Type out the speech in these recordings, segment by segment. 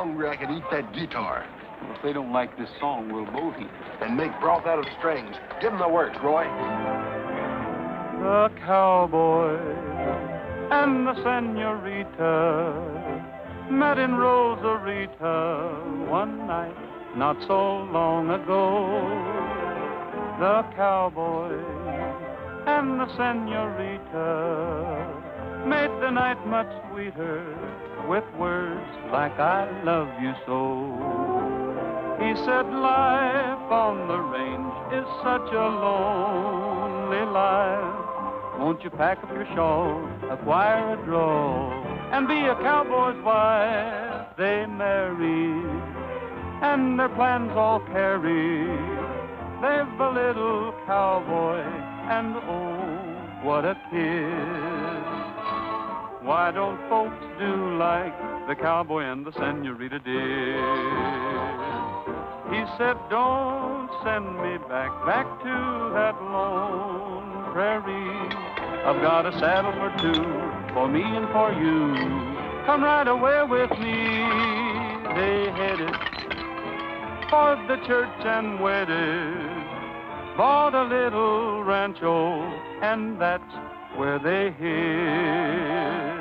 hungry I could eat that guitar. Well, if they don't like this song, we'll both eat it. And make broth out of strings. Give them the works, Roy. The cowboy and the senorita met in Rosarita one night not so long ago. The cowboy and the senorita made the night much sweeter with words like I love you so. He said life on the range is such a lonely life. Won't you pack up your shawl, acquire a drawl, and be a cowboy's wife? They married, and their plans all carried. They've a little cowboy, and oh, what a kiss. Why don't folks do like the cowboy and the senorita did? He said, don't send me back to that lone prairie. I've got a saddle for two, for me and for you. Come right away with me. They headed for the church and wedded, bought a little rancho, and that's where they hid.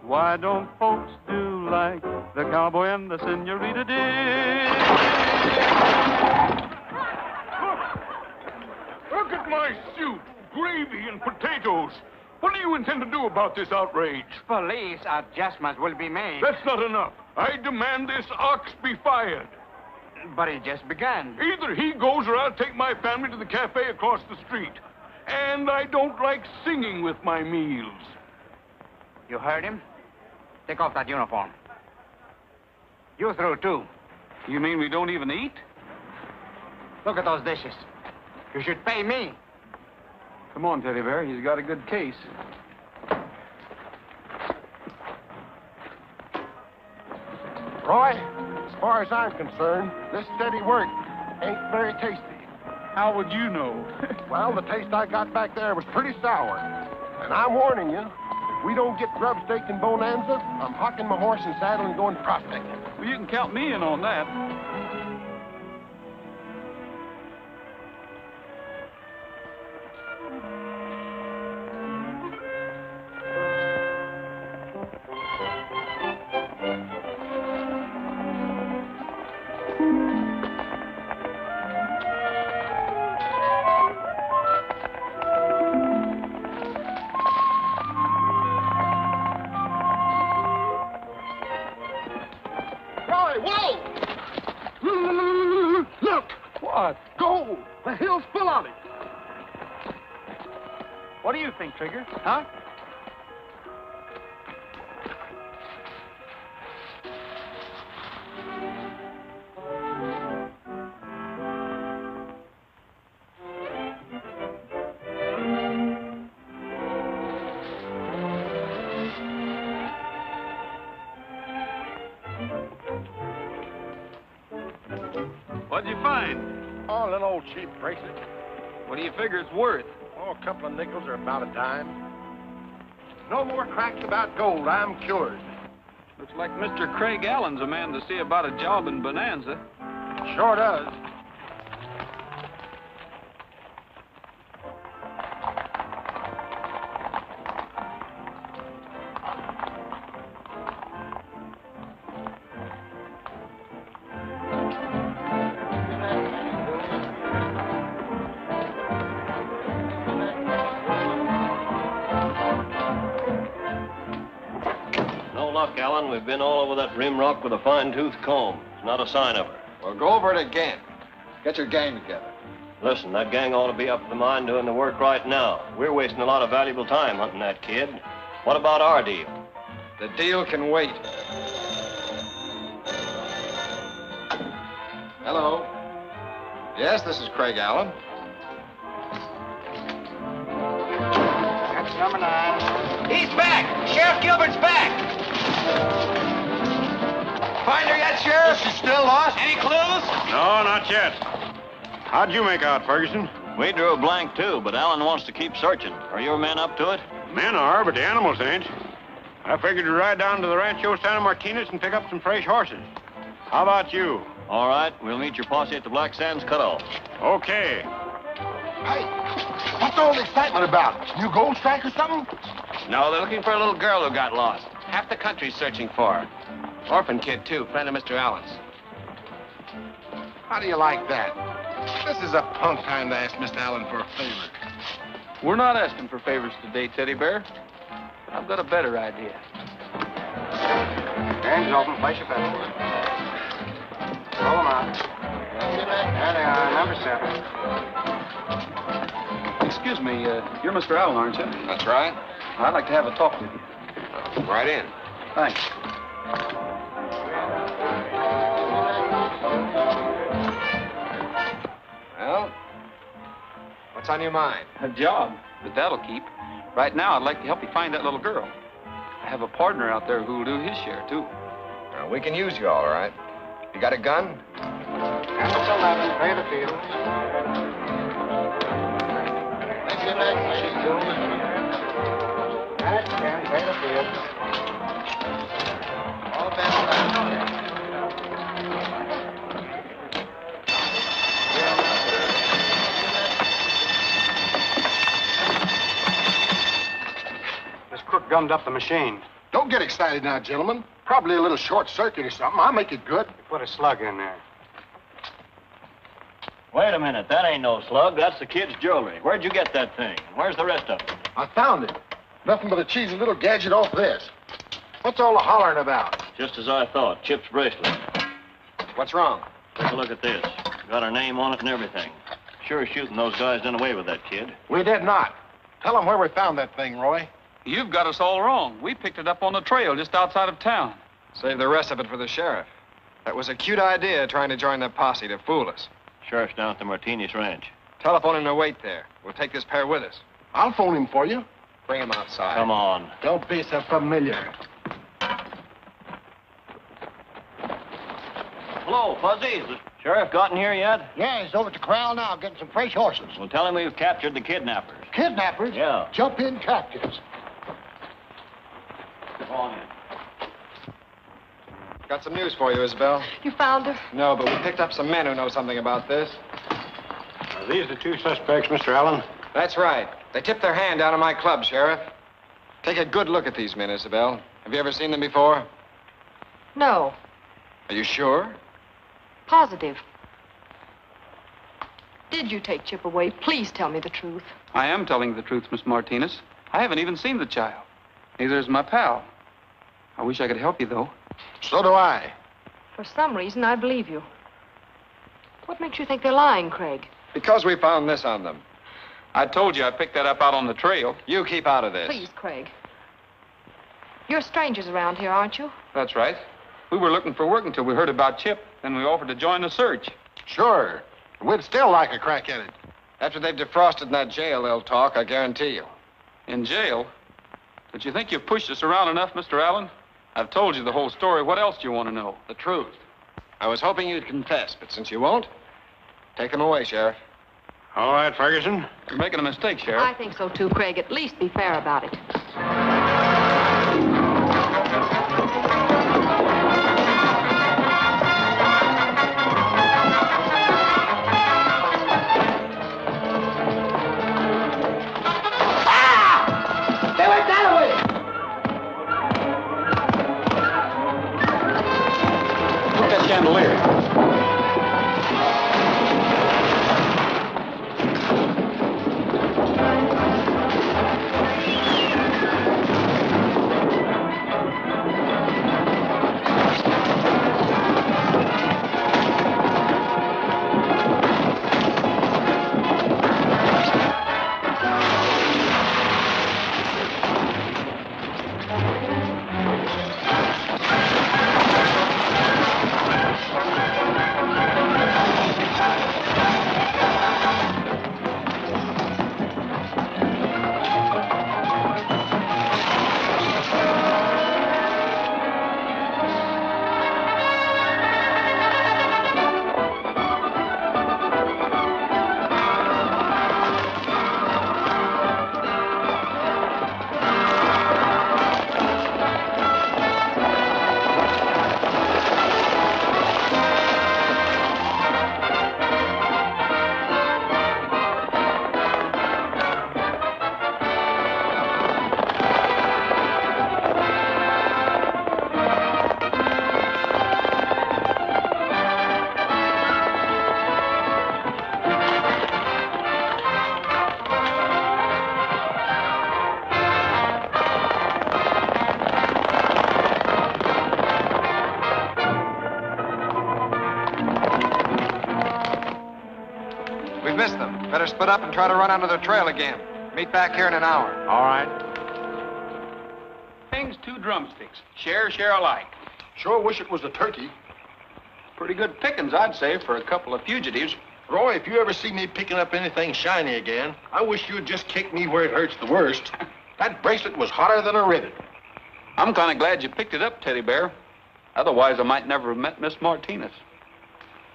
Why don't folks do like the cowboy and the senorita did? Look at my soup, gravy, and potatoes. What do you intend to do about this outrage? Police adjustments will be made. That's not enough. I demand this ox be fired. But it just began. Either he goes or I'll take my family to the cafe across the street. And I don't like singing with my meals. You heard him? Take off that uniform. You through, too. You mean we don't even eat? Look at those dishes. You should pay me. Come on, Teddy Bear. He's got a good case. Roy, as far as I'm concerned, this steady work ain't very tasty. How would you know? Well, the taste I got back there was pretty sour. And I'm warning you, if we don't get grub steak and bonanza, I'm hocking my horse and saddle and going prospecting. Well, you can count me in on that. What do you think, Trigger? Huh? What'd you find? Oh, a little old cheap bracelet. What do you figure it's worth? Oh, a couple of nickels or about a dime. No more cracks about gold. I'm cured. Looks like Mr. Craig Allen's a man to see about a job in Bonanza. Sure does. Allen, we've been all over that rim rock with a fine-tooth comb. There's not a sign of her. Well, go over it again. Get your gang together. Listen, that gang ought to be up at the mine doing the work right now. We're wasting a lot of valuable time hunting that kid. What about our deal? The deal can wait. Hello. Yes, this is Craig Allen. That's number 9. He's back! Sheriff Gilbert's back! Find her yet, Sheriff? Is she still lost? Any clues? No, not yet. How'd you make out, Ferguson? We drew a blank, too, but Allen wants to keep searching. Are your men up to it? Men are, but the animals ain't. I figured to ride down to the Rancho Santa Martinez and pick up some fresh horses. How about you? All right, we'll meet your posse at the Black Sands cutoff. Okay. Hey, what's all the excitement about? New gold strike or something? No, they're looking for a little girl who got lost. Half the country's searching for her. Orphan kid, too, friend of Mr. Allen's. How do you like that? This is a punk time to ask Mr. Allen for a favor. We're not asking for favors today, Teddy Bear. But I've got a better idea. Hands open. Place your bets. Roll them out. There they are. Number 7. Excuse me, you're Mr. Allen, aren't you? That's right. I'd like to have a talk with you. Right in. Thanks. Well, what's on your mind? A job, but that'll keep. Right now, I'd like to help you find that little girl. I have a partner out there who'll do his share, too. Well, we can use you, all right. You got a gun? That's 11. Pay the field. That's 10. Pay the field. All bets This crook gummed up the machine. Don't get excited now, gentlemen. Probably a little short circuit or something. I'll make it good. Put a slug in there. Wait a minute, that ain't no slug. That's the kid's jewelry. Where'd you get that thing? Where's the rest of it? I found it. Nothing but a cheesy little gadget off this. What's all the hollering about? Just as I thought, Chip's bracelet. What's wrong? Take a look at this. Got her name on it and everything. Sure as shooting those guys done away with that kid. We did not. Tell them where we found that thing, Roy. You've got us all wrong. We picked it up on the trail just outside of town. Save the rest of it for the sheriff. That was a cute idea, trying to join the posse to fool us. Sheriff's down at the Martinez Ranch. Telephone him to wait there. We'll take this pair with us. I'll phone him for you. Bring him outside. Come on. Don't be so familiar. Hello, Fuzzy. Has the sheriff gotten here yet? Yeah, he's over at the corral now getting some fresh horses. Well, tell him we've captured the kidnappers. Kidnappers? Yeah. Jump in captives. Come on in. Got some news for you, Ysobel. You found her? No, but we picked up some men who know something about this. Are these the two suspects, Mr. Allen? That's right. They tipped their hand down at my club, Sheriff. Take a good look at these men, Ysobel. Have you ever seen them before? No. Are you sure? Positive. Did you take Chip away? Please tell me the truth. I am telling the truth, Miss Martinez. I haven't even seen the child. Neither is my pal. I wish I could help you, though. So do I. For some reason, I believe you. What makes you think they're lying, Craig? Because we found this on them. I told you I picked that up out on the trail. You keep out of this. Please, Craig. You're strangers around here, aren't you? That's right. We were looking for work until we heard about Chip. Then we offered to join the search. Sure. We'd still like a crack at it. After they've defrosted in that jail, they'll talk, I guarantee you. In jail? Don't you think you've pushed us around enough, Mr. Allen? I've told you the whole story. What else do you want to know? The truth. I was hoping you'd confess, but since you won't, take them away, Sheriff. All right, Ferguson. You're making a mistake, Sheriff. I think so, too, Craig. At least be fair about it. They went that way! Look at that chandelier. split up and try to run onto the trail again. Meet back here in an hour. All right. Wings, 2 drumsticks. Share alike. Sure wish it was a turkey. Pretty good pickings, I'd say, for a couple of fugitives. Roy, if you ever see me picking up anything shiny again, I wish you'd just kick me where it hurts the worst. That bracelet was hotter than a rivet. I'm kind of glad you picked it up, Teddy Bear. Otherwise, I might never have met Miss Martinez.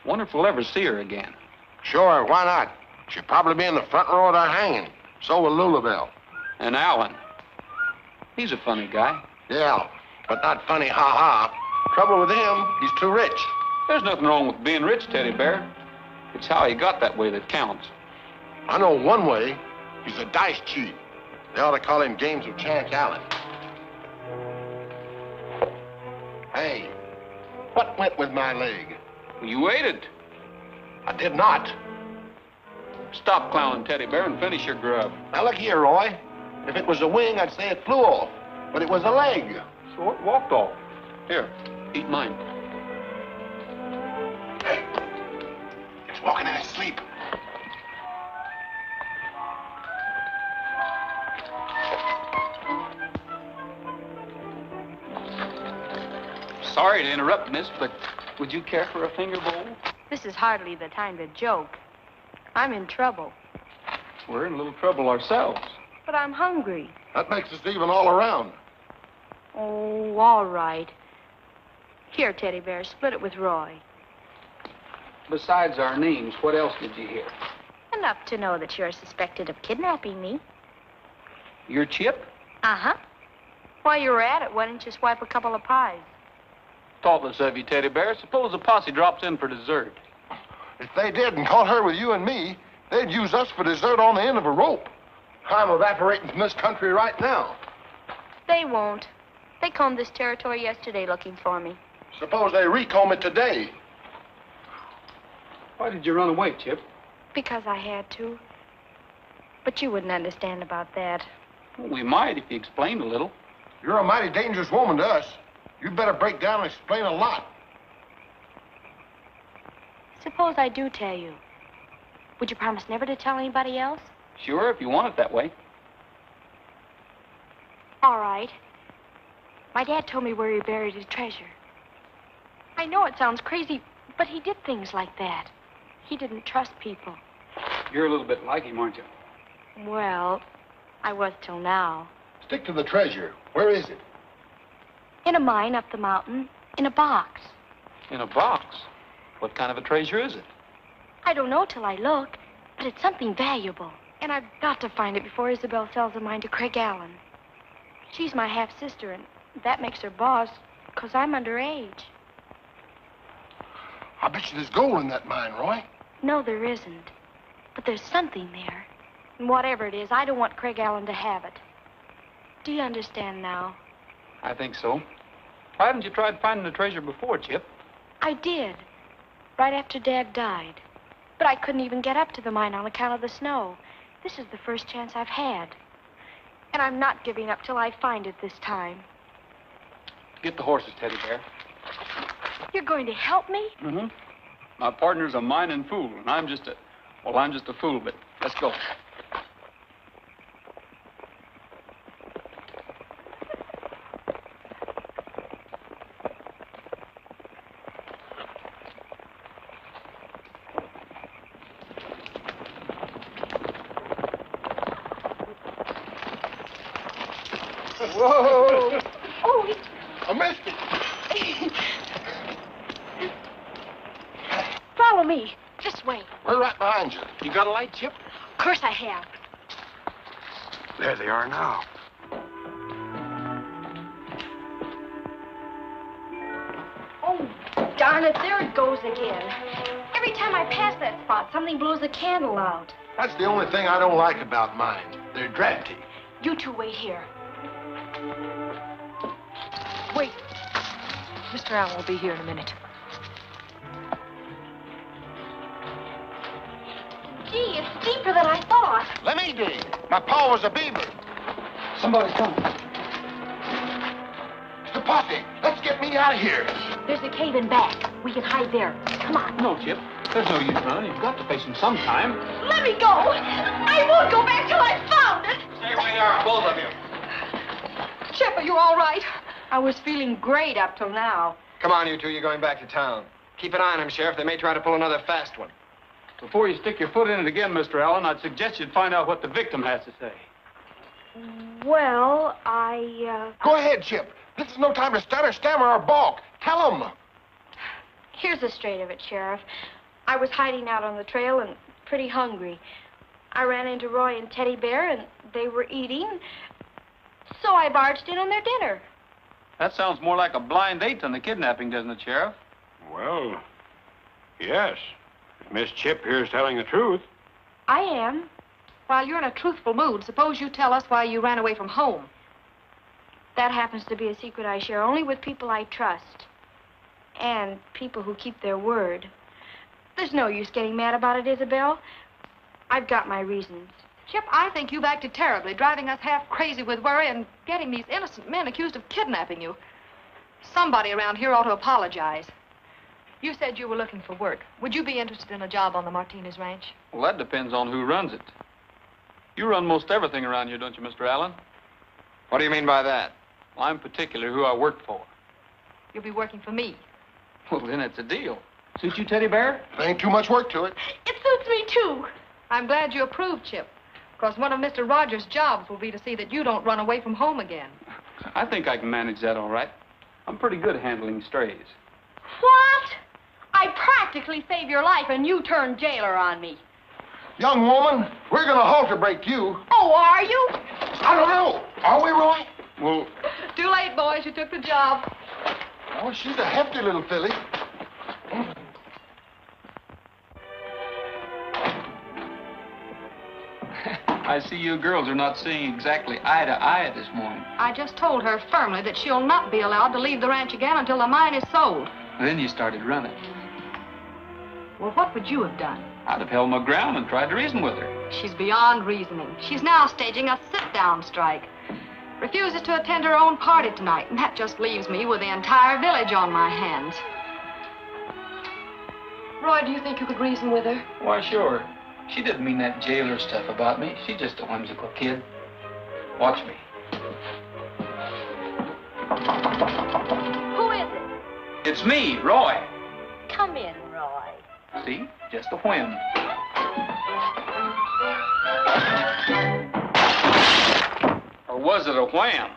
Wonder if we'll ever see her again. Sure, why not? She'll probably be in the front row of our hanging. So will Lulabelle. And Alan. He's a funny guy. Yeah, but not funny ha-ha. Trouble with him, he's too rich. There's nothing wrong with being rich, Teddy Bear. It's how he got that way that counts. I know one way. He's a dice chief. They ought to call him Games of Chance Allen. Hey, what went with my leg? You waited. I did not. Stop clowning, Teddy Bear, and finish your grub. Now look here, Roy. If it was a wing, I'd say it flew off. But it was a leg. So it walked off. Here, eat mine. Hey, it's walking in his sleep. Sorry to interrupt, miss, but would you care for a finger bowl? This is hardly the time to joke. I'm in trouble. We're in a little trouble ourselves. But I'm hungry. That makes us even all around. Oh, all right. Here, Teddy Bear, split it with Roy. Besides our names, what else did you hear? Enough to know that you're suspected of kidnapping me. Your Chip? Uh-huh. While you were at it, why didn't you swipe a couple of pies? Thoughtless of you, Teddy Bear. Suppose the posse drops in for dessert. If they did and caught her with you and me, they'd use us for dessert on the end of a rope. I'm evaporating from this country right now. They won't. They combed this territory yesterday looking for me. Suppose they recomb it today. Why did you run away, Chip? Because I had to. But you wouldn't understand about that. Well, we might if you explained a little. You're a mighty dangerous woman to us. You'd better break down and explain a lot. Suppose I do tell you. Would you promise never to tell anybody else? Sure, if you want it that way. All right. My dad told me where he buried his treasure. I know it sounds crazy, but he did things like that. He didn't trust people. You're a little bit like him, aren't you? Well, I was till now. Stick to the treasure. Where is it? In a mine up the mountain, in a box. In a box? What kind of a treasure is it? I don't know till I look, but it's something valuable. And I've got to find it before Ysobel sells the mine to Craig Allen. She's my half-sister, and that makes her boss, because I'm underage. I bet you there's gold in that mine, Roy. No, there isn't. But there's something there. And whatever it is, I don't want Craig Allen to have it. Do you understand now? I think so. Why haven't you tried finding the treasure before, Chip? I did. Right after Dad died. But I couldn't even get up to the mine on account of the snow. This is the first chance I've had. And I'm not giving up till I find it this time. Get the horses, Teddy Bear. You're going to help me? Mm-hmm. My partner's a mining fool, and I'm just a fool, but let's go. Whoa! Oh, I missed it. follow me. This way. We're right behind you. You got a light, Chip? Of course I have. There they are now. Oh, darn it. There it goes again. Every time I pass that spot, something blows the candle out. That's the only thing I don't like about mines. They're drafty. You two wait here. Wait. Mr. Allen will be here in a minute. Gee, it's deeper than I thought. Let me dig. My paw was a beaver. Somebody's coming. It's the posse. Let's get me out of here. There's a cave in back. We can hide there. Come Come on. No, Chip. There's no use running. You've got to face him sometime. Let me go. I won't go back till I've found it. Stay where you are, both of you. Chip, are you all right? I was feeling great up till now. Come on, you two. You're going back to town. Keep an eye on him, Sheriff. They may try to pull another fast one. Before you stick your foot in it again, Mr. Allen, I'd suggest you'd find out what the victim has to say. Well, Go ahead, Chip. This is no time to stutter, stammer, or balk. Tell them. Here's the straight of it, Sheriff. I was hiding out on the trail and pretty hungry. I ran into Roy and Teddy Bear, and they were eating, so I barged in on their dinner. That sounds more like a blind date than the kidnapping, doesn't it, Sheriff? Well, yes. If Miss Chip here is telling the truth. I am. While you're in a truthful mood, suppose you tell us why you ran away from home. That happens to be a secret I share only with people I trust. And people who keep their word. There's no use getting mad about it, Ysobel. I've got my reasons. Chip, I think you've acted terribly, driving us half crazy with worry and getting these innocent men accused of kidnapping you. Somebody around here ought to apologize. You said you were looking for work. Would you be interested in a job on the Martinez ranch? Well, that depends on who runs it. You run most everything around here, don't you, Mr. Allen? What do you mean by that? Well, I'm particular who I work for. You'll be working for me. Well, then it's a deal. Suit you, Teddy Bear? There ain't too much work to it. It suits me, too. I'm glad you approve, Chip. Because one of Mr. Rogers' jobs will be to see that you don't run away from home again. I think I can manage that all right. I'm pretty good at handling strays. What? I practically saved your life, and you turned jailer on me. Young woman, we're going to halter break you. Oh, are you? I don't know. Are we, Roy? Well... Too late, boys. You took the job. Oh, she's a hefty little filly. I see you girls are not seeing exactly eye to eye this morning. I just told her firmly that she'll not be allowed to leave the ranch again until the mine is sold. Then you started running. Well, what would you have done? I'd have held my ground and tried to reason with her. She's beyond reasoning. She's now staging a sit-down strike. Refuses to attend her own party tonight, and that just leaves me with the entire village on my hands. Roy, do you think you could reason with her? Why, sure. She didn't mean that jailer stuff about me. She's just a whimsical kid. Watch me. Who is it? It's me, Roy. Come in, Roy. See? Just a whim. Or was it a wham?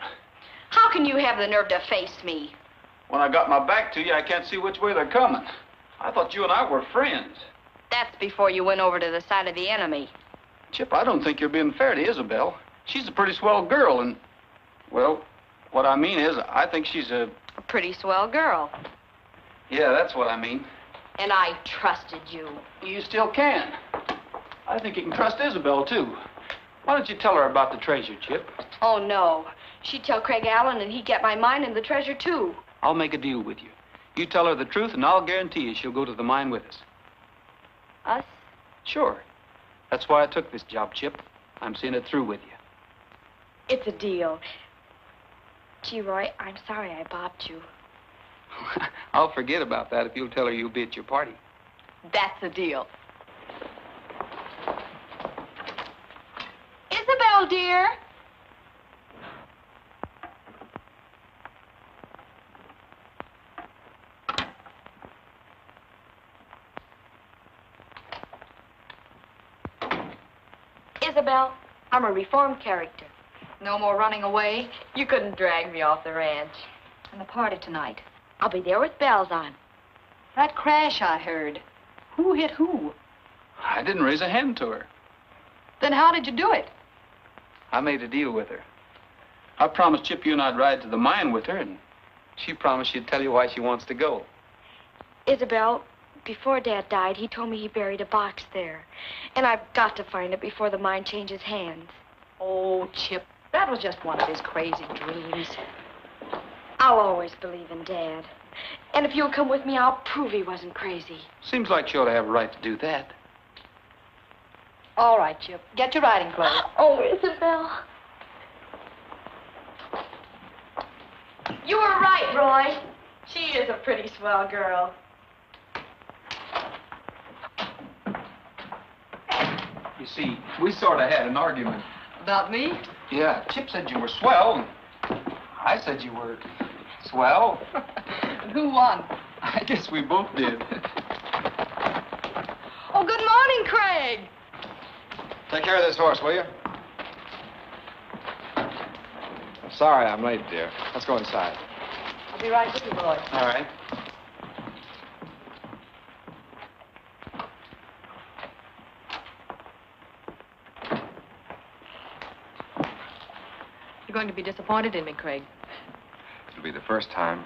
How can you have the nerve to face me? When I got my back to you, I can't see which way they're coming. I thought you and I were friends. That's before you went over to the side of the enemy. Chip, I don't think you're being fair to Ysobel. She's a pretty swell girl, and, well, what I mean is, I think she's a pretty swell girl. Yeah, that's what I mean. And I trusted you. You still can. I think you can trust Ysobel, too. Why don't you tell her about the treasure, Chip? Oh, no. She'd tell Craig Allen, and he'd get my mine and the treasure, too. I'll make a deal with you. You tell her the truth, and I'll guarantee you she'll go to the mine with us. Us? Sure. That's why I took this job, Chip. I'm seeing it through with you. It's a deal. Gee, Roy, I'm sorry I bopped you. I'll forget about that if you'll tell her you'll be at your party. That's a deal. Ysobel, dear. Ysobel, I'm a reformed character. No more running away. You couldn't drag me off the ranch. And the party tonight. I'll be there with bells on. That crash I heard. Who hit who? I didn't raise a hand to her. Then how did you do it? I made a deal with her. I promised Chip you and I'd ride to the mine with her, and she promised she'd tell you why she wants to go. Ysobel, before Dad died, he told me he buried a box there. And I've got to find it before the mine changes hands. Oh, Chip, that was just one of his crazy dreams. I'll always believe in Dad. And if you'll come with me, I'll prove he wasn't crazy. Seems like she ought to have a right to do that. All right, Chip. Get your riding clothes. Oh, Ysobel. You were right, Roy. She is a pretty swell girl. You see, we sort of had an argument. About me? Yeah, Chip said you were swell. I said you were swell. And who won? I guess we both did. Oh, good morning, Craig. Take care of this horse, will you? Sorry I'm late, dear. Let's go inside. I'll be right with you, boy. All right. You're going to be disappointed in me, Craig. It'll be the first time.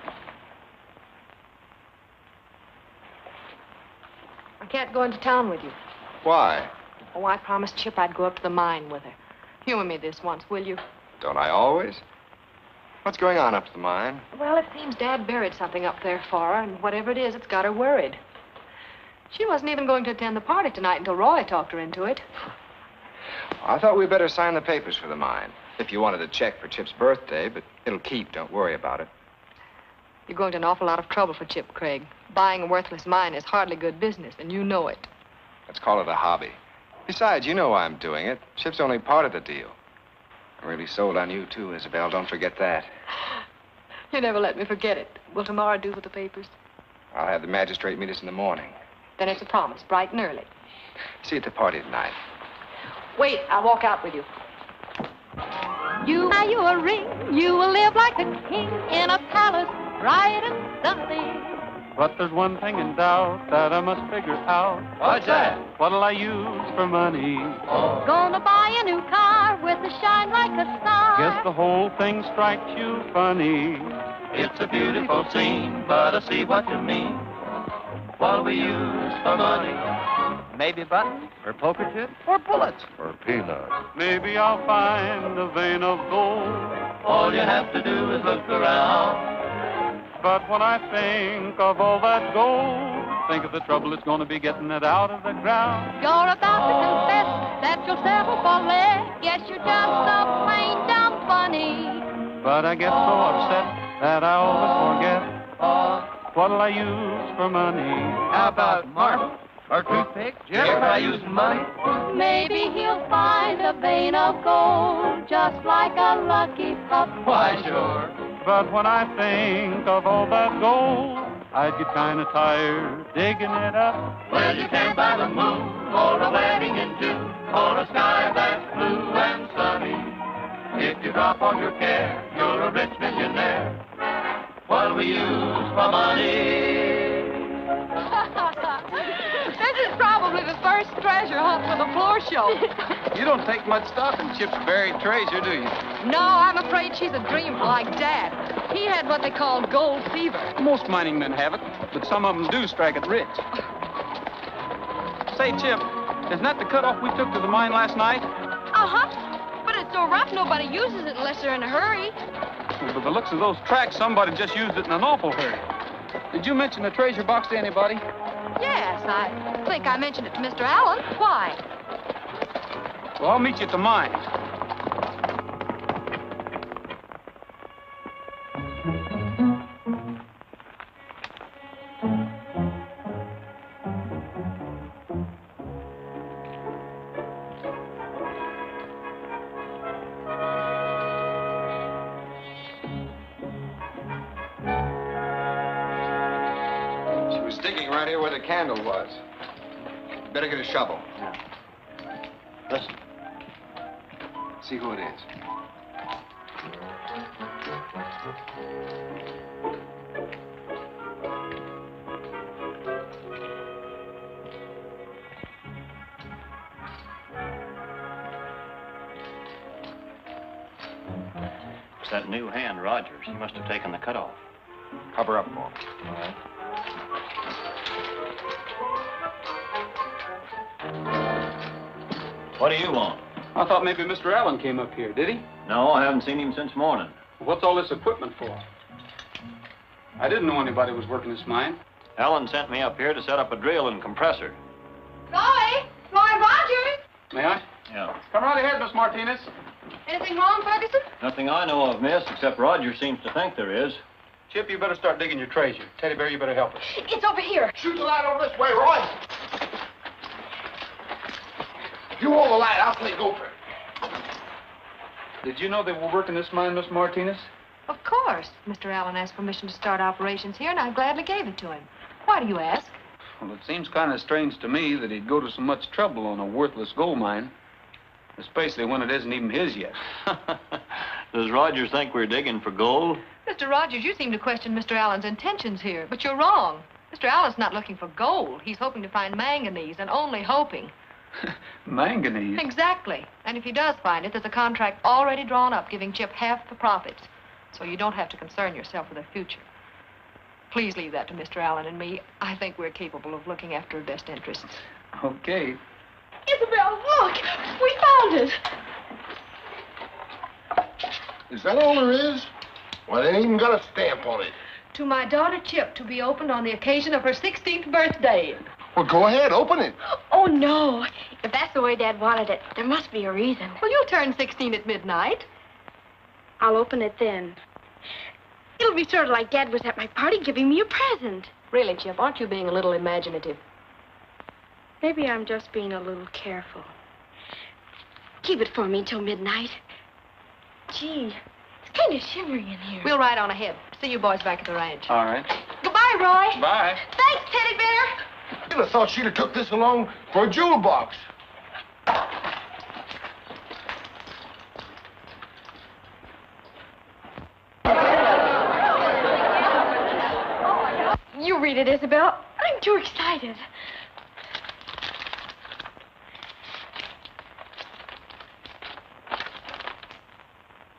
I can't go into town with you. Why? Oh, I promised Chip I'd go up to the mine with her. Humor me this once, will you? Don't I always? What's going on up to the mine? Well, it seems Dad buried something up there for her, and whatever it is, it's got her worried. She wasn't even going to attend the party tonight until Roy talked her into it. I thought we'd better sign the papers for the mine. If you wanted a check for Chip's birthday, but it'll keep. Don't worry about it. You're going to an awful lot of trouble for Chip, Craig. Buying a worthless mine is hardly good business, and you know it. Let's call it a hobby. Besides, you know why I'm doing it. Chip's only part of the deal. I'm really sold on you, too, Ysobel. Don't forget that. You never let me forget it. Will tomorrow do with the papers? I'll have the magistrate meet us in the morning. Then it's a promise, bright and early. See you at the party tonight. Wait, I'll walk out with you. You buy you a ring, you will live like a king in a palace, bright and sunny. But there's one thing in doubt that I must figure out. What's that? What'll I use for money? Gonna buy a new car with a shine like a star. Guess the whole thing strikes you funny. It's a beautiful scene, but I see what you mean. What'll we use for money? Maybe buttons, or poker chips, or bullets, or peanuts. Maybe I'll find a vein of gold. All you have to do is look around. But when I think of all that gold, think of the trouble it's going to be getting it out of the ground. You're about to confess that you'll settle for less. Guess you're just so plain dumb funny. But I get so upset that I always forget. What'll I use for money? How about marble? Or toothpick? If I use money? Maybe he'll find a vein of gold, just like a lucky pup. Why, sure. But when I think of all that gold, I'd get kind of tired digging it up. Well, you can't buy the moon, or a wedding in June, or a sky that's blue and sunny. If you drop all your care, you're a rich millionaire. What'll we use for money? This is probably the first treasure hunt for the floor show. You don't take much stock in Chip's buried treasure, do you? No, I'm afraid she's a dreamer like Dad. He had what they call gold fever. Most mining men have it, but some of them do strike it rich. Say, Chip, isn't that the cutoff we took to the mine last night? Uh-huh. But it's so rough, nobody uses it unless they're in a hurry. Well, by the looks of those tracks, somebody just used it in an awful hurry. Did you mention the treasure box to anybody? Yes, I think I mentioned it to Mr. Allen. Why? Well, I'll meet you at the mine. She was digging right here where the candle was. Better get a shovel. Yeah. Listen. See who it is. It's that new hand, Rogers. He must have taken the cutoff. Cover up for him. All right. What do you want? I thought maybe Mr. Allen came up here, did he? No, I haven't seen him since morning. What's all this equipment for? I didn't know anybody was working this mine. Allen sent me up here to set up a drill and compressor. Roy! Roy Rogers! May I? Yeah. Come right ahead, Miss Martinez. Anything wrong, Ferguson? Nothing I know of, miss, except Roger seems to think there is. Chip, you better start digging your treasure. Teddy Bear, you better help us. It's over here. Shoot the light over this way, Roy. You hold the light. I'll play gopher. Did you know they were working this mine, Miss Martinez? Of course. Mr. Allen asked permission to start operations here, and I gladly gave it to him. Why do you ask? Well, it seems kind of strange to me that he'd go to so much trouble on a worthless gold mine, especially when it isn't even his yet. Does Rogers think we're digging for gold? Mr. Rogers, you seem to question Mr. Allen's intentions here, but you're wrong. Mr. Allen's not looking for gold. He's hoping to find manganese, and only hoping. Manganese? Exactly. And if he does find it, there's a contract already drawn up giving Chip half the profits. So you don't have to concern yourself with the future. Please leave that to Mr. Allen and me. I think we're capable of looking after her best interests. Okay. Ysobel, look! We found it! Is that all there is? Well, it ain't even got a stamp on it. To my daughter Chip, to be opened on the occasion of her 16th birthday. Well, go ahead, open it. Oh, no. If that's the way Dad wanted it, there must be a reason. Well, you'll turn 16 at midnight. I'll open it then. It'll be sort of like Dad was at my party giving me a present. Really, Chip, aren't you being a little imaginative? Maybe I'm just being a little careful. Keep it for me until midnight. Gee, it's kind of shivering in here. We'll ride on ahead. See you boys back at the ranch. All right. Goodbye, Roy. Bye. Thanks, Teddy Bear. You'd have thought she'd have took this along for a jewel box. You read it, Ysobel. I'm too excited.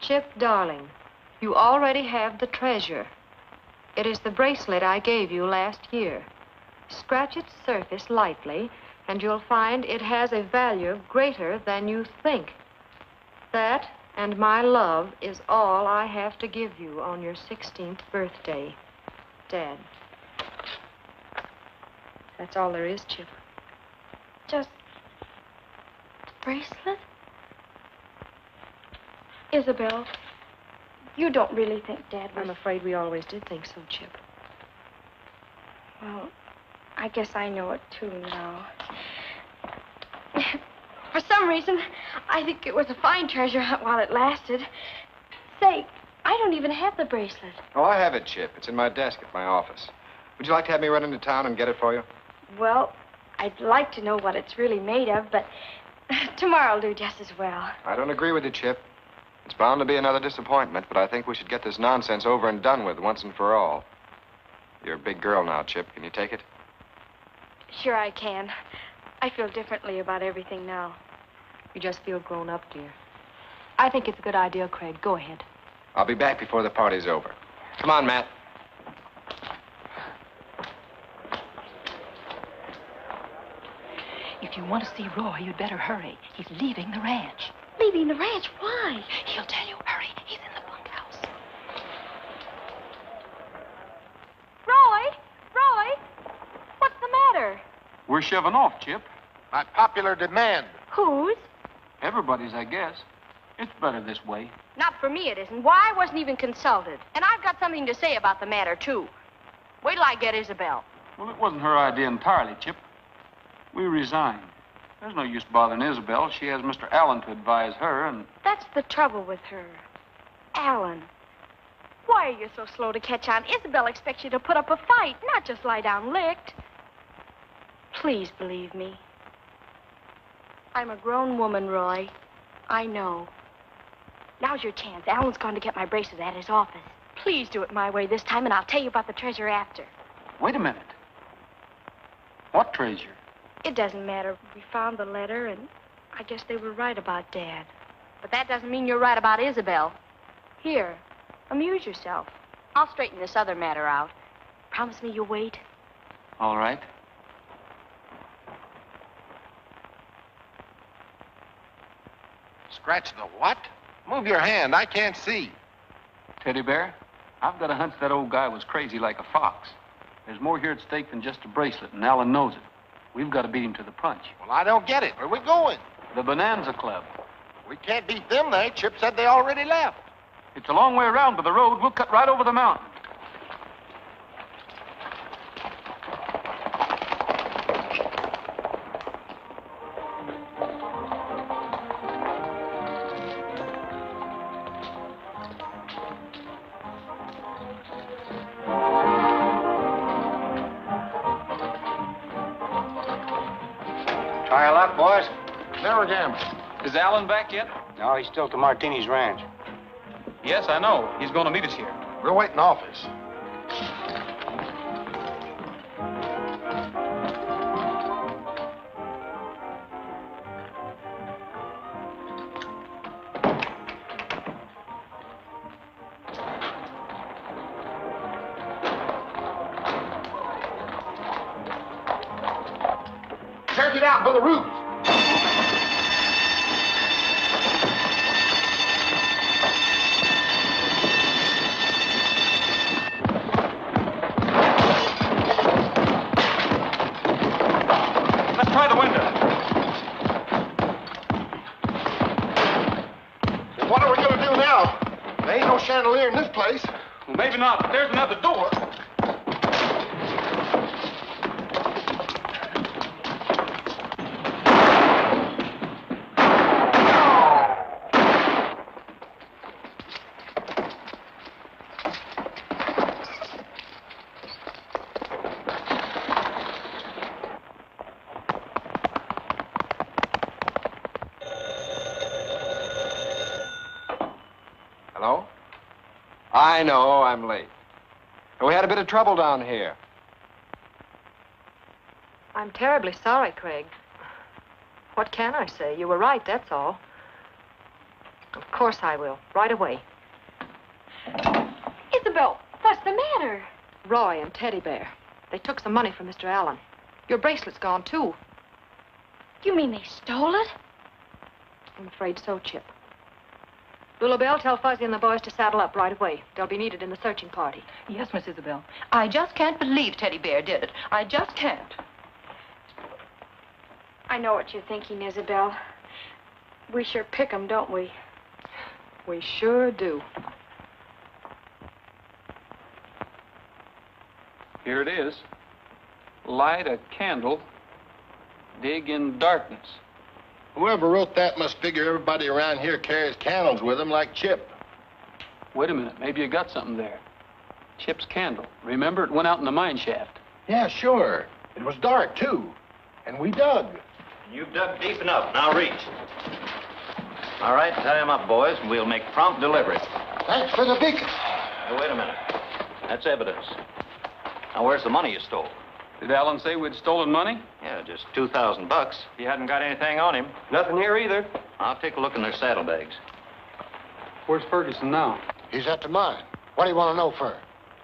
Chip, darling, you already have the treasure. It is the bracelet I gave you last year. Scratch its surface lightly, and you'll find it has a value greater than you think. That and my love is all I have to give you on your 16th birthday, Dad. That's all there is, Chip. Just a bracelet? Ysobel, you don't really think Dad was... I'm afraid we always did think so, Chip. Well, I guess I know it, too, now. For some reason, I think it was a fine treasure hunt while it lasted. Say, I don't even have the bracelet. Oh, I have it, Chip. It's in my desk at my office. Would you like to have me run into town and get it for you? Well, I'd like to know what it's really made of, but tomorrow'll do just as well. I don't agree with you, Chip. It's bound to be another disappointment, but I think we should get this nonsense over and done with once and for all. You're a big girl now, Chip. Can you take it? Sure I can. I feel differently about everything now. You just feel grown up, dear. I think it's a good idea, Craig. Go ahead. I'll be back before the party's over. Come on, Matt. If you want to see Roy, you'd better hurry. He's leaving the ranch. Leaving the ranch? Why? He'll tell you. Hurry. He's in the bunkhouse. Roy! What's the matter? We're shoving off, Chip. By popular demand. Whose? Everybody's, I guess. It's better this way. Not for me, it isn't. Why? I wasn't even consulted. And I've got something to say about the matter, too. Wait till I get Ysobel. Well, it wasn't her idea entirely, Chip. We resigned. There's no use bothering Ysobel. She has Mr. Allen to advise her, and... That's the trouble with her. Allen. Why are you so slow to catch on? Ysobel expects you to put up a fight, not just lie down licked. Please believe me. I'm a grown woman, Roy. I know. Now's your chance. Allen's going to get my bracelet at his office. Please do it my way this time, and I'll tell you about the treasure after. Wait a minute. What treasure? It doesn't matter. We found the letter, and I guess they were right about Dad. But that doesn't mean you're right about Ysobel. Here, amuse yourself. I'll straighten this other matter out. Promise me you'll wait. All right. Scratch the what? Move your hand. I can't see. Teddy Bear, I've got a hunch that old guy was crazy like a fox. There's more here at stake than just a bracelet, and Allen knows it. We've got to beat him to the punch. Well, I don't get it. Where are we going? The Bonanza Club. We can't beat them there. Chip said they already left. It's a long way around by the road. We'll cut right over the mountain. Try your luck, boys. Never gamble. Is Alan back yet? No, he's still to Martini's ranch. Yes, I know. He's going to meet us here. We'll wait in office. Check it out for the roots. Let's try the window. What are we going to do now? There ain't no chandelier in this place. Well, maybe not, but there's another door. Hello? I know, I'm late. We had a bit of trouble down here. I'm terribly sorry, Craig. What can I say? You were right, that's all. Of course I will. Right away. Ysobel, what's the matter? Roy and Teddy Bear. They took some money from Mr. Allen. Your bracelet's gone, too. You mean they stole it? I'm afraid so, Chip. Lulabelle, tell Fuzzy and the boys to saddle up right away. They'll be needed in the searching party. Yes, Miss Ysobel. I just can't believe Teddy Bear did it. I just can't. I know what you're thinking, Ysobel. We sure pick 'em, don't we? We sure do. Here it is. Light a candle, dig in darkness. Whoever wrote that must figure everybody around here carries candles with them like Chip. Wait a minute, maybe you got something there. Chip's candle. Remember, it went out in the mine shaft. Yeah, sure. It was dark, too. And we dug. You've dug deep enough. Now reach. All right, tie him up, boys, and we'll make prompt delivery. Thanks for the beacon. Hey, wait a minute. That's evidence. Now, where's the money you stole? Did Alan say we'd stolen money? Yeah, just $2,000. He hadn't got anything on him. Nothing here either. I'll take a look in their saddlebags. Where's Ferguson now? He's at the mine. What do you want to know, Fur?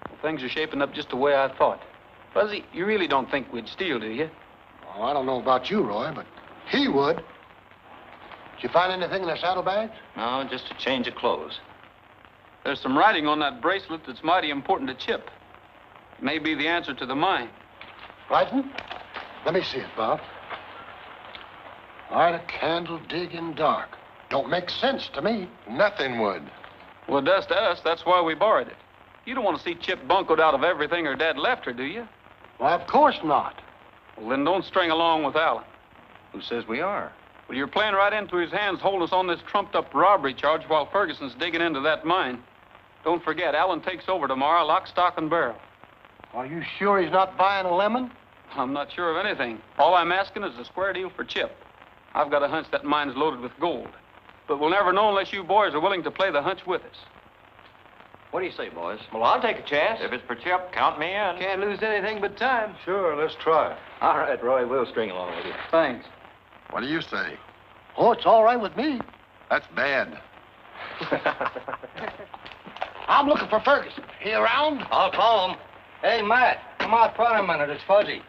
Well, things are shaping up just the way I thought. Fuzzy, you really don't think we'd steal, do you? Well, I don't know about you, Roy, but he would. Did you find anything in their saddlebags? No, just a change of clothes. There's some writing on that bracelet that's mighty important to Chip. It may be the answer to the mine. Writing? Let me see it, Bob. Light a candle, dig in dark. Don't make sense to me. Nothing would. Well, it does to us. That's why we borrowed it. You don't want to see Chip buncoed out of everything her dad left her, do you? Well, of course not. Well, then don't string along with Alan. Who says we are? Well, you're playing right into his hands, holding us on this trumped-up robbery charge while Ferguson's digging into that mine. Don't forget, Alan takes over tomorrow, lock, stock, and barrel. Are you sure he's not buying a lemon? I'm not sure of anything. All I'm asking is a square deal for Chip. I've got a hunch that mine's loaded with gold. But we'll never know unless you boys are willing to play the hunch with us. What do you say, boys? Well, I'll take a chance. If it's for Chip, count me in. Can't lose anything but time. Sure, let's try. All right, Roy, we'll string along with you. Thanks. What do you say? Oh, it's all right with me. That's bad. I'm looking for Ferguson. He around? I'll call him. Hey, Matt, come out front a minute. It's Fuzzy.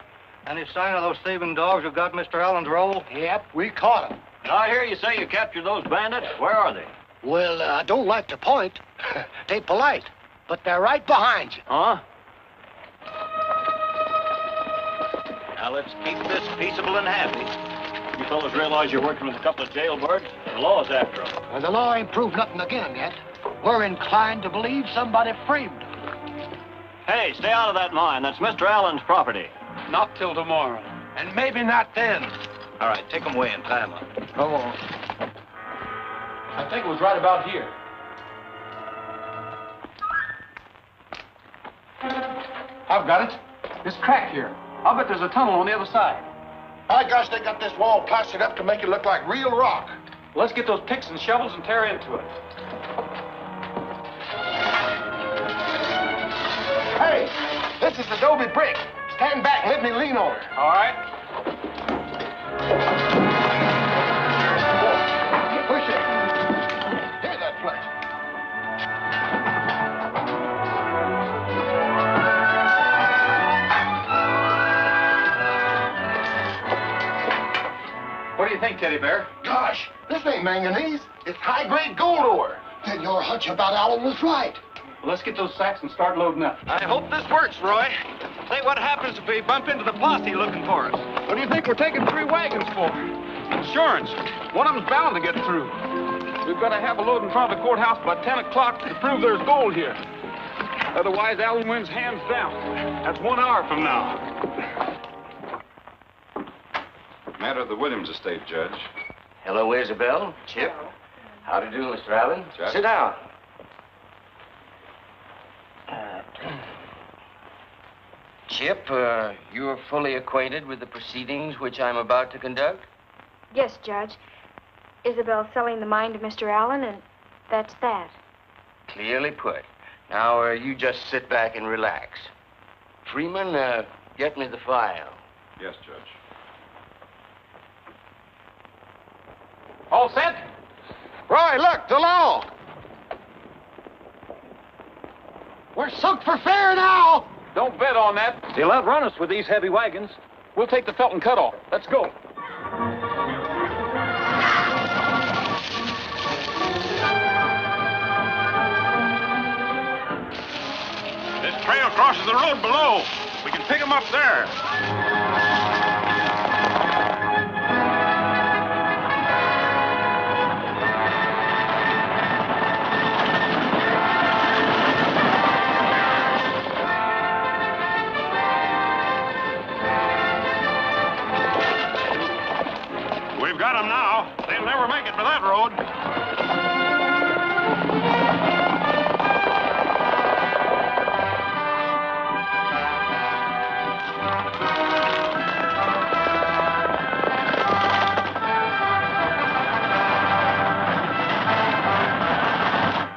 Any sign of those thieving dogs who got Mr. Allen's roll? Yep, we caught him. Did I hear you say you captured those bandits? Where are they? Well, I don't like to point. They polite, but they're right behind you. Huh? Now let's keep this peaceable and happy. You fellas realize you're working with a couple of jailbirds? The law's after them. And the law ain't proved nothing again yet. We're inclined to believe somebody framed them. Hey, stay out of that mine. That's Mr. Allen's property. Not till tomorrow. And maybe not then. All right, take them away and tie them up. Come on. I think it was right about here. I've got it. This crack here. I'll bet there's a tunnel on the other side. My gosh, they got this wall plastered up to make it look like real rock. Let's get those picks and shovels and tear into it. Hey, this is adobe brick. Stand back and let me lean on it. All right. Push it. Hear that flex. What do you think, Teddy Bear? Gosh, this ain't manganese. It's high-grade gold ore. Then your hunch about Allen was right. Well, let's get those sacks and start loading up. I hope this works, Roy. Say, what happens if we bump into the posse looking for us? What do you think we're taking 3 wagons for? Insurance. One of them's bound to get through. We've got to have a load in front of the courthouse by 10 o'clock to prove there's gold here. Otherwise, Allen wins hands down. That's 1 hour from now. Matter of the Williams estate, Judge. Hello, Ysobel. Chip. How do you do, Mr. Allen? Judge. Sit down. Chip, you're fully acquainted with the proceedings which I'm about to conduct? Yes, Judge. Isabel's selling the mine to Mr. Allen, and that's that. Clearly put. Now, you just sit back and relax. Freeman, get me the file. Yes, Judge. All set? Roy, look, the law. We're soaked for fair now. Don't bet on that. They'll outrun us with these heavy wagons. We'll take the Felton cutoff. Let's go. This trail crosses the road below. We can pick them up there. We've got them now. They'll never make it for that road.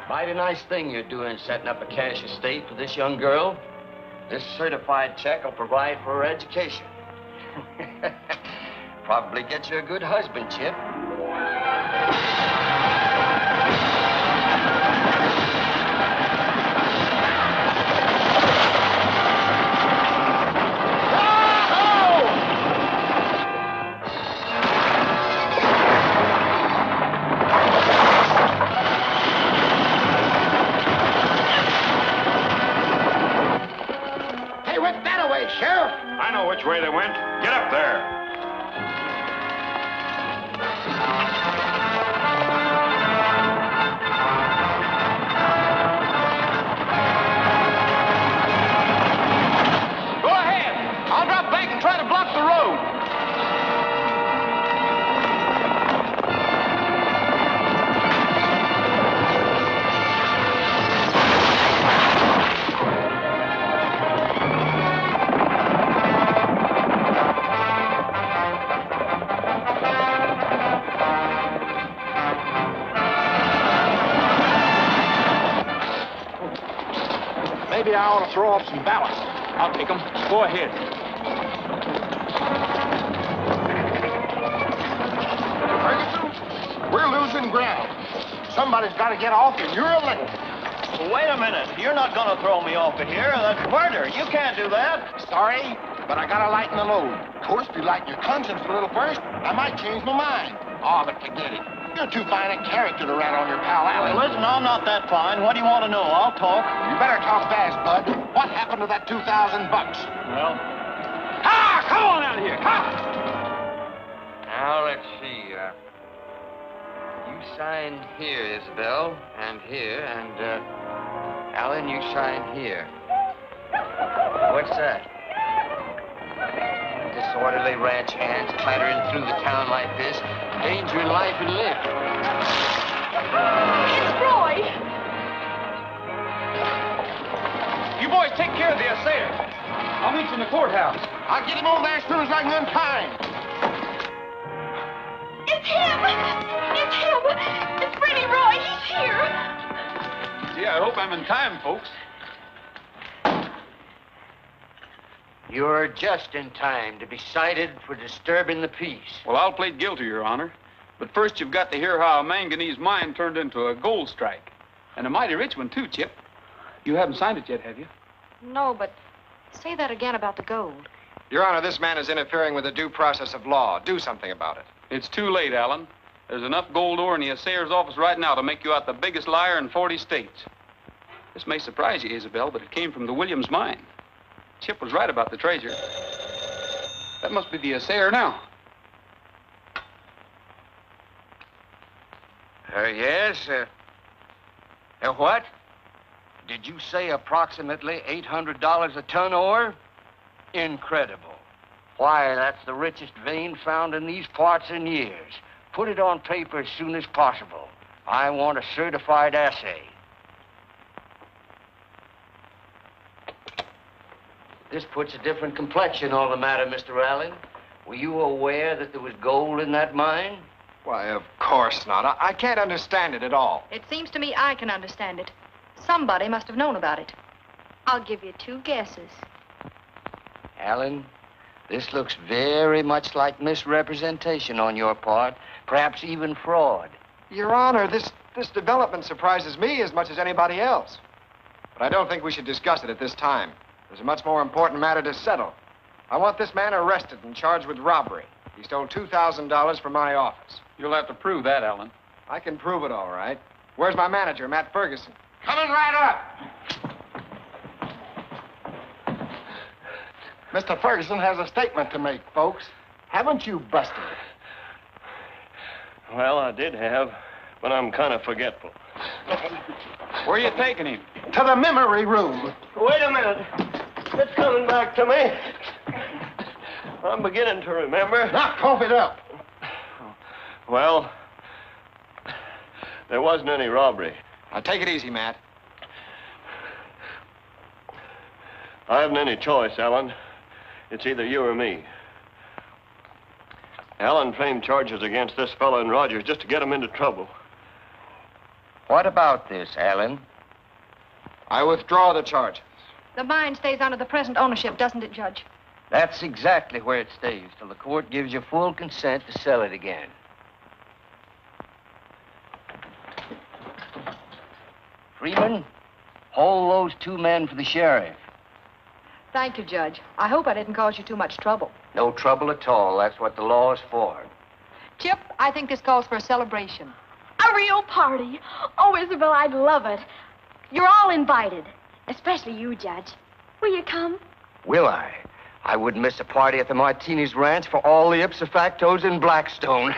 Mighty nice thing you're doing, setting up a cash estate for this young girl. This certified check will provide for her education. Probably get you a good husband, Chip. They went that way, Sheriff. I know which way they went. Get up there. Go ahead. I'll drop back and try to block the road. Maybe I ought to throw off some ballast. I'll take them. Go ahead. Ferguson, we're losing ground. Somebody's got to get off, and you're elected. Well, wait a minute. You're not going to throw me off of here. That's murder. You can't do that. Sorry, but I got to lighten the load. Of course, if you lighten your conscience a little first, I might change my mind. Oh, but forget it. You're too fine a character to rat on your pal Allen. Well, listen, I'm not that fine. What do you want to know? I'll talk. You better talk fast, Bud. What happened to that $2,000? Well, Come on out here. Now, let's see. You sign here, Ysobel, and here, and, Alan, you sign here. What's that? Disorderly ranch hands clattering through the town like this. Danger in life and limb. It's Roy. You boys take care of the affair. I'll meet you in the courthouse. I'll get him over there as soon as I can untie him. It's him! It's him! It's Freddie Roy! He's here! Gee, I hope I'm in time, folks. You're just in time to be cited for disturbing the peace. Well, I'll plead guilty, Your Honor. But first, you've got to hear how a manganese mine turned into a gold strike. And a mighty rich one, too, Chip. You haven't signed it yet, have you? No, but say that again about the gold. Your Honor, this man is interfering with the due process of law. Do something about it. It's too late, Alan. There's enough gold ore in the assayer's office right now to make you out the biggest liar in 40 states. This may surprise you, Ysobel, but it came from the Williams mine. Chip was right about the treasure. That must be the assayer now. Yes. What? Did you say approximately $800 a ton ore? Incredible. Why, that's the richest vein found in these parts in years. Put it on paper as soon as possible. I want a certified assay. This puts a different complexion on the matter, Mr. Allen. Were you aware that there was gold in that mine? Why, of course not. I can't understand it at all. It seems to me I can understand it. Somebody must have known about it. I'll give you 2 guesses. Allen, this looks very much like misrepresentation on your part, perhaps even fraud. Your Honor, this development surprises me as much as anybody else. But I don't think we should discuss it at this time. There's a much more important matter to settle. I want this man arrested and charged with robbery. He stole $2,000 from my office. You'll have to prove that, Alan. I can prove it, all right. Where's my manager, Matt Ferguson? Coming right up. Mr. Ferguson has a statement to make, folks. Haven't you busted it? Well, I did have, but I'm kind of forgetful. Where are you taking him? To the memory room. Wait a minute. It's coming back to me. I'm beginning to remember. Now, cough it up. Well, there wasn't any robbery. Now, take it easy, Matt. I haven't any choice, Alan. It's either you or me. Alan framed charges against this fellow and Rogers just to get him into trouble. What about this, Allen? I withdraw the charges. The mine stays under the present ownership, doesn't it, Judge? That's exactly where it stays till the court gives you full consent to sell it again. Freeman, hold those 2 men for the sheriff. Thank you, Judge. I hope I didn't cause you too much trouble. No trouble at all. That's what the law is for. Chip, I think this calls for a celebration. A real party. Oh, Isabel, I'd love it. You're all invited. Especially you, Judge. Will you come? Will I? I wouldn't miss a party at the Martinez Ranch for all the ipsa factos in Blackstone.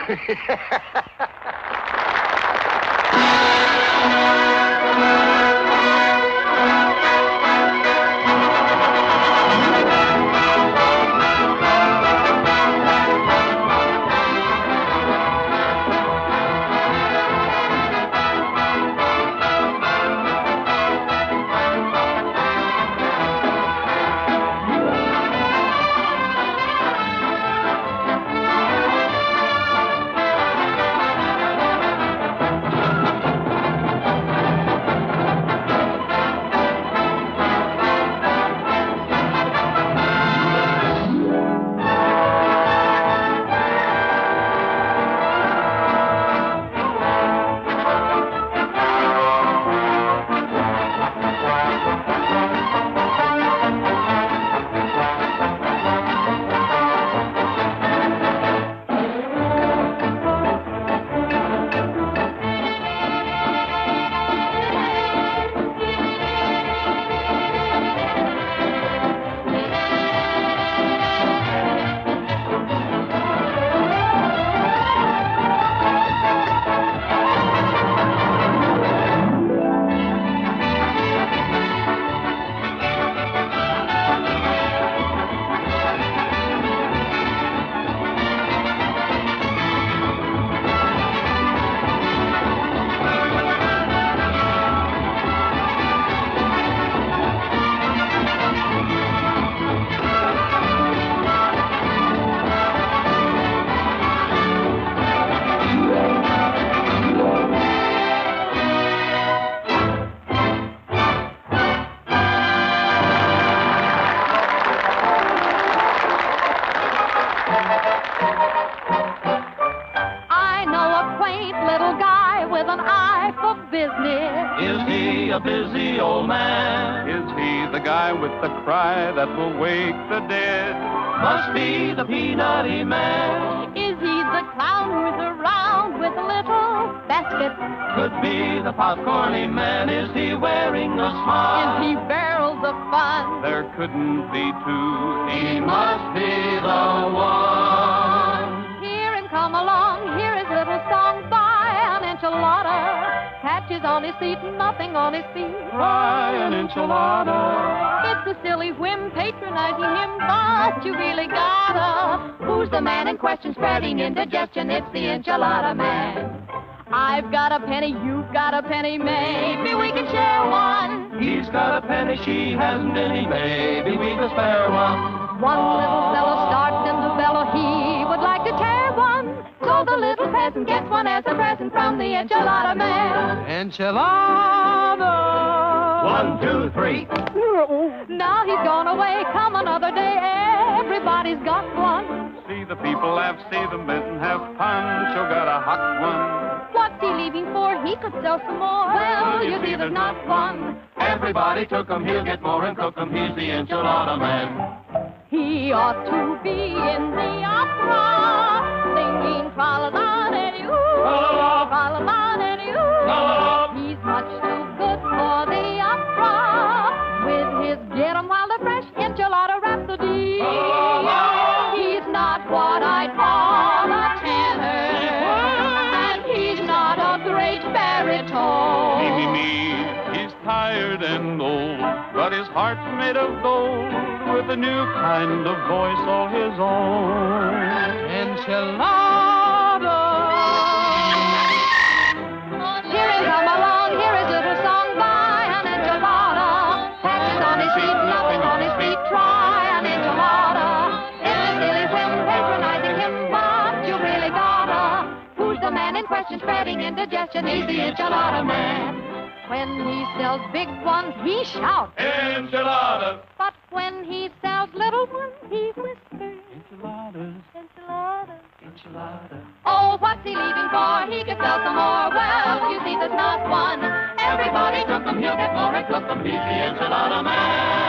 guy with the cry that will wake the dead. Must be the peanutty man. Is he the clown who's around with a little basket? Could be the popcorny man. Is he wearing a smile? Is he barrels of fun? There couldn't be two. He must be the one. Hear him come along, hear his little song by an enchilada. Patches on his seat, nothing on his feet. Try an enchilada. It's a silly whim patronizing him, but you really gotta. Who's the man in question spreading indigestion? It's the enchilada man. I've got a penny, you've got a penny, maybe we can share one. He's got a penny, she hasn't any, maybe we can spare one. One little fellow starting to bellow, he would like to tear one. So the little peasant gets one as a present from the enchilada man. Enchilada! 1, 2, 3. Now he's gone away, come another day, everybody's got one. See the people laugh, see the men have Pancho got a hot one. What's he leaving for? He could sell some more. Well, you see there's not one. Everybody took him, he'll get more and cook him. He's the enchilada man. He ought to be in the opera, singing tra-la-la-de-dee-oo, tra-la-la-de-dee-oo. He's much too good for the opera, with his get 'em while they're fresh enchilada rhapsody. He's not what I'd call a tenor, and he's not a great baritone. Me. He's tired and old, but his heart's made of gold, with a new kind of voice all his own. Enchilada. Hear him come along, hear his little song by an enchilada. Patches on his feet, nothing on his feet, try an enchilada. It's a silly whim patronizing him, but you really gotta. Who's the man in question spreading indigestion? He's the enchilada man. When he sells big ones, he shouts, Enchilada. but when he sells little ones, he whispers, Enchiladas. enchilada. Enchilada. Oh, what's he leaving for? He could sell some more. Well, you see, there's not one. Everybody took him, he'll get more and cook him. He's the enchilada man.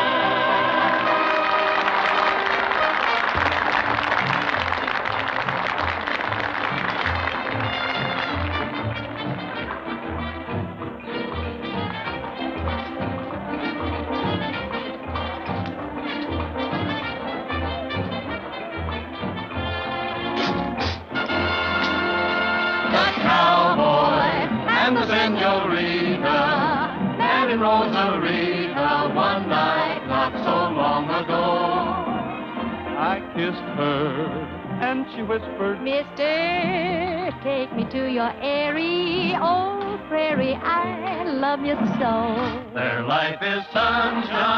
And the Señorita, and in Rosarita, one night not so long ago. I kissed her, and she whispered, Mister, take me to your airy old prairie. I love you so. Their life is sunshine.